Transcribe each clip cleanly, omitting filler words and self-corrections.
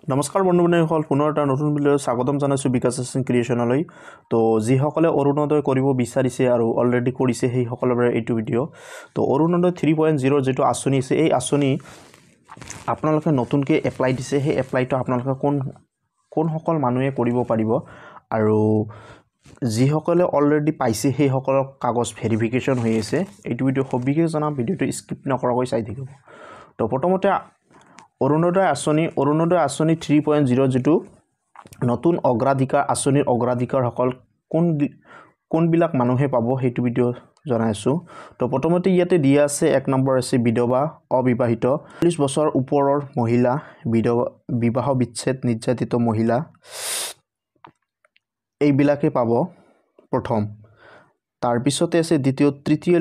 নমস্কাৰ বন্ধু-বান্ধৱীসকল, পুনৰ এটা নতুন ভিডিঅ'লৈ স্বাগতম জনাইছোঁ বিকাশ ক্ৰিয়েশ্যনলৈ। তো যিসকলে অৰুণোদয় কৰিব বিচাৰিছে আৰু অলৰেডি কৰিছে সেইসকলৰ বাবে এইটো ভিডিঅ'। তো অৰুণোদয় 3.0 যিটো আঁচনি আছে, এই আঁচনি আপোনালোকে নতুনকৈ এপ্লাই দিছে। সেই এপ্লাইটো আপোনালোকে কোনসকল মানুহে কৰিব পাৰিব আৰু যিসকলে অলৰেডি পাইছে সেইসকলক কাগজ ভেৰিফিকেশ্যন হৈ আছে। এইটো ভিডিঅ' সবিশেষ জনাম, ভিডিঅ'টো স্কিপ নকৰাকৈ চাই থাকিব। তো প্ৰথমতে অৰুণোদয় আঁচনি 3.0 যিটো নতুন অগ্ৰাধিকাৰ আঁচনিৰ অগ্ৰাধিকাৰসকল কোনবিলাক মানুহে পাব সেইটো ভিডিঅ' জনাই আছোঁ। তো প্ৰথমতে ইয়াতে দিয়া আছে 1 নম্বৰ আছে বিধৱা, অবিবাহিত, 40 বছৰ ওপৰৰ মহিলা, বিবাহ বিচ্ছেদ নিৰ্যাতিত মহিলা, এইবিলাকে পাব প্ৰথম। তাৰপিছতে আছে দ্বিতীয় তৃতীয়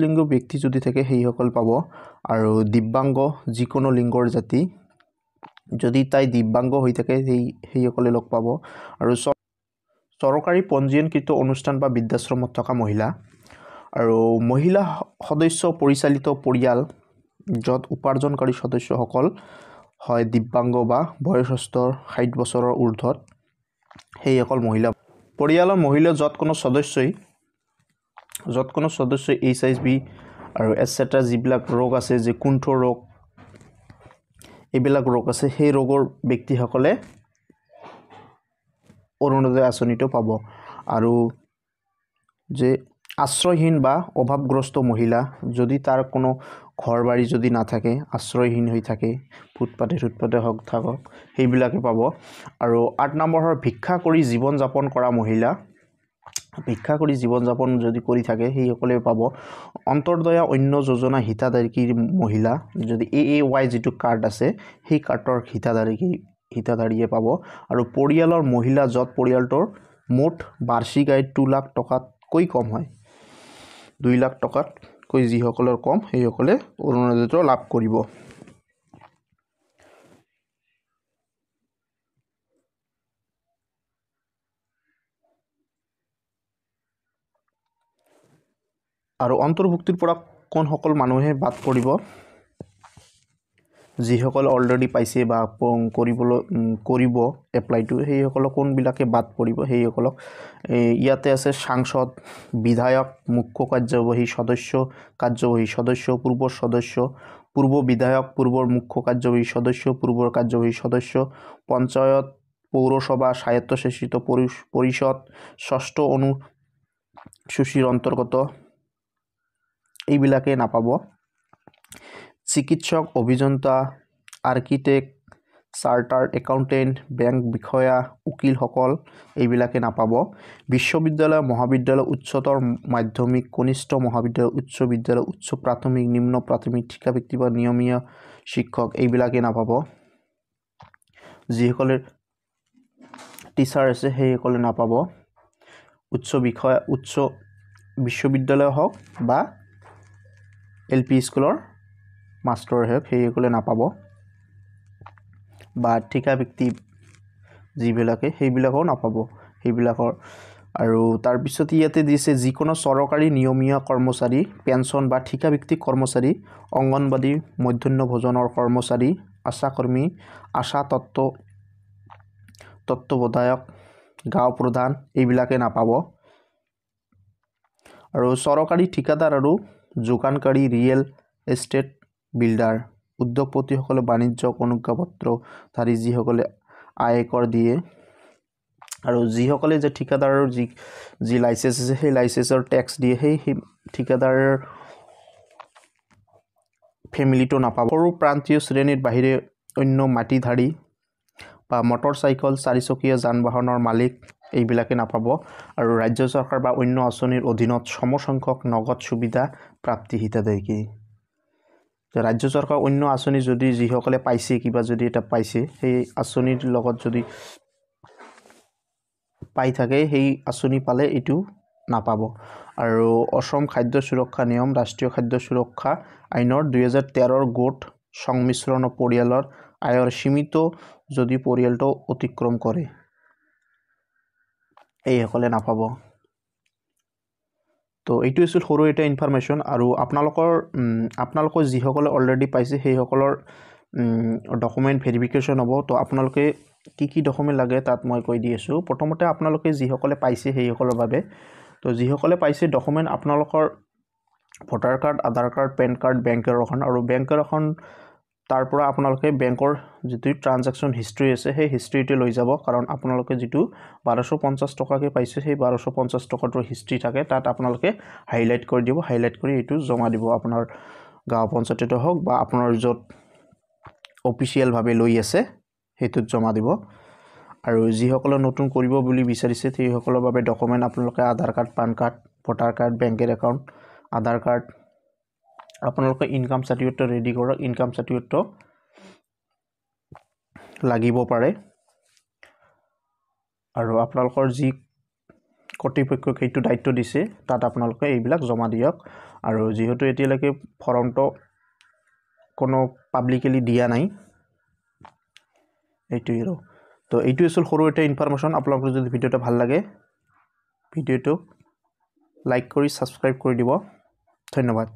লিংগ ব্যক্তি যদি থাকে সেইসকল পাব। আৰু দিব্যাংগ, যিকোনো লিংগৰ জাতি, যদি তাই দিব্যাংগ হৈ থাকে সেইসকলে লগ পাব। আৰু চৰকাৰী পঞ্জীয়নকৃত অনুষ্ঠান বা বৃদ্ধাশ্ৰমত থকা মহিলা, আৰু মহিলা সদস্য পৰিচালিত পৰিয়াল য'ত উপাৰ্জনকাৰী সদস্যসকল হয় দিব্যাংগ বা বয়সস্থ 60 বছৰৰ ঊৰ্ধত, সেইসকল মহিলা। পৰিয়ালৰ মহিলা য'ত কোনো সদস্যই HIV আৰু এটচেট্ৰা যিবিলাক ৰোগ আছে, যে কুণ্ঠ ৰোগ, এইবিলাক ৰোগ আছে, সেই ৰোগৰ ব্যক্তিসকলে অৰুণোদয় আঁচনিটো পাব। আৰু যে আশ্ৰয়হীন বা অভাৱগ্ৰস্ত মহিলা, যদি তাৰ কোনো ঘৰ বাৰী যদি নাথাকে, আশ্ৰয়হীন হৈ থাকে, ফুটপাতে হওক থাকক, সেইবিলাকে পাব। আৰু 8 নম্বৰ ভিক্ষা কৰি জীৱন যাপন কৰা মহিলা, ভিক্ষা কৰি জীৱন যাপন যদি কৰি থাকে সেইসকলে পাব। অন্তৰ্দয়া অন্য যোজনা হিতাধাৰী মহিলা, যদি AAY যিটো কাৰ্ড আছে সেই কাৰ্ডৰ হিতাধাৰীয়ে পাব। আৰু পৰিয়ালৰ মহিলা য'ত পৰিয়ালটোৰ মুঠ বাৰ্ষিক আয় 2 লাখ টকাতকৈ কম হয়, 2 লাখ টকাতকৈ যিসকলৰ কম সেইসকলে অৰুণোদয়টো লাভ কৰিব। আৰু অন্তৰ্ভুক্তিৰ পৰা কোনসকল মানুহে বাদ পৰিব? যিসকল অলৰেডি পাইছে বা কৰিব এপ্লাইটো, সেইসকলক কোনবিলাকে বাদ পৰিব সেইসকলক ইয়াতে আছে সাংসদ, বিধায়ক, মুখ্য কাৰ্যবাহী সদস্য, পূৰ্বৰ সদস্য, পূৰ্ব বিধায়ক, পূৰ্বৰ মুখ্য কাৰ্যবাহী সদস্য, পূৰ্বৰ কাৰ্যবাহী সদস্য, পঞ্চায়ত, পৌৰসভা, স্বায়ত্তশাসিত পৰিষদ, ষষ্ঠ অনুসূচীৰ অন্তৰ্গত, এইবিলাকে নাপাব। চিকিৎসক, অভিযন্তা, আৰ্কিটেক্ট, চাৰ্টাৰ্ড একাউণ্টেণ্ট, বেংক বিষয়া, উকিলসকল, এইবিলাকে নাপাব। বিশ্ববিদ্যালয়, মহাবিদ্যালয়, উচ্চতৰ মাধ্যমিক, কনিষ্ঠ মহাবিদ্যালয়, উচ্চ বিদ্যালয়, উচ্চ প্ৰাথমিক, নিম্ন প্ৰাথমিক, ঠিকাভিত্তিক বা নিয়মীয়া শিক্ষক, এইবিলাকে নাপাব। যিসকলে টিচাৰ আছে সেইসকলে নাপাব। উচ্চ বিশ্ববিদ্যালয় হওক বা LP স্কুলৰ মাষ্টৰ হওক, সেইসকলে নাপাব। বা ঠিকাভিত্তিক যিবিলাকে সেইবিলাকেও নাপাব সেইবিলাকৰ। আৰু তাৰপিছত ইয়াতে দিছে যিকোনো চৰকাৰী নিয়মীয়া কৰ্মচাৰী, পেঞ্চন বা ঠিকাভিত্তিক কৰ্মচাৰী, অংগনবাদী, মধ্যাহ্ন ভোজনৰ কৰ্মচাৰী, আশাকৰ্মী, আশা তত্ত্বাৱধায়ক, গাঁও প্ৰধান, এইবিলাকে নাপাব। আৰু চৰকাৰী ঠিকাদাৰ আৰু যোগানকাৰী, ৰিয়েল এষ্টেট বিল্ডাৰ, উদ্যোগপতিসকলে বাণিজ্যক অনুজ্ঞাপত্ৰধাৰী যিসকলে আয়কৰ দিয়ে, আৰু যিসকলে যে ঠিকাদাৰৰ যি লাইচেঞ্চ আছে সেই লাইচেঞ্চৰ টেক্স দিয়ে, সেই ঠিকাদাৰৰ ফেমিলিটো নাপাব। সৰু প্ৰান্তীয় শ্ৰেণীৰ বাহিৰে অন্য মাটিধাৰী বা মটৰচাইকেল, 4চকীয়া যান বাহনৰ মালিক, এইবিলাকে নাপাব। আৰু ৰাজ্য চৰকাৰ বা অন্য আঁচনিৰ অধীনত সমসংখ্যক নগদ সুবিধা প্ৰাপ্তি হিতাধাৰী, ৰাজ্য চৰকাৰ অন্য আঁচনি যদি যিসকলে পাইছে, কিবা যদি এটা পাইছে, সেই আঁচনিৰ লগত যদি পাই থাকে, সেই আঁচনি পালে এইটো নাপাব। আৰু অসম খাদ্য সুৰক্ষা নিয়ম, ৰাষ্ট্ৰীয় খাদ্য সুৰক্ষা আইনৰ 2013 গোট সংমিশ্ৰণ পৰিয়ালৰ আয়ৰ সীমিত যদি পৰিয়ালটো অতিক্ৰম কৰে, এইসকলে নাপাব। তো এইটো আছিল সৰু এটা ইনফৰমেশ্যন। আৰু আপোনালোকৰ যিসকলে অলৰেডি পাইছে সেইসকলৰ ডকুমেণ্ট ভেৰিফিকেশ্যন হ'ব তো আপোনালোকে কি ডকুমেণ্ট লাগে তাত মই কৈ দি আছোঁ প্ৰথমতে আপোনালোকে যিসকলে পাইছে সেইসকলৰ বাবে তো যিসকলে পাইছে ডকুমেণ্ট আপোনালোকৰ ভোটাৰ কাৰ্ড আধাৰ কাৰ্ড পেন কাৰ্ড বেংকৰ এখন আৰু বেংকৰ এখন তাৰ পৰা আপোনালোকে বেংকৰ যিটো ট্ৰানজাকশ্যন হিষ্ট্ৰী আছে সেই হিষ্ট্ৰীটো লৈ যাব কাৰণ আপোনালোকে যিটো 1250 টকাকে পাইছে সেই 1250 টকাটোৰ হিষ্ট্ৰী থাকে তাত আপোনালোকে হাইলাইট কৰি দিব হাইলাইট কৰি এইটো জমা দিব আপোনাৰ গাঁও পঞ্চায়ততে হওক বা আপোনাৰ য'ত অফিচিয়েল ভাৱে লৈ আছে হেতুত জমা দিব আৰু যিসকলে নতুন কৰিব বুলি বিচাৰিছে সেইসকলৰ বাবে ডকুমেণ্ট আপোনালোকে Aadhaar card PAN card voter card বেংকৰ একাউণ্ট আধাৰ কাৰ্ড আপোনালোকে ইনকাম সাৰ্টিফিকেট ৰেডি কৰক ইনকাম সাৰ্টিফিকেট লাগিব পাৰে আৰু আপোনালোকৰ যি কৰ্তৃপক্ষক এইটো দায়িত্ব দিছে তাত আপোনালোকে এইবিলাক জমা দিয়ক আৰু যেহেতু এতিয়ালৈকে ফৰ্মটো কোনো পাব্লিকলি দিয়া নাই এইটো আৰু তো এইটো আছিল সৰু এটা ইনফৰমেশ্যন আপোনালোকৰ যদি ভিডিওটো ভাল লাগে ভিডিওটো লাইক কৰি সাবস্ক্ৰাইব কৰি দিব ধন্যবাদ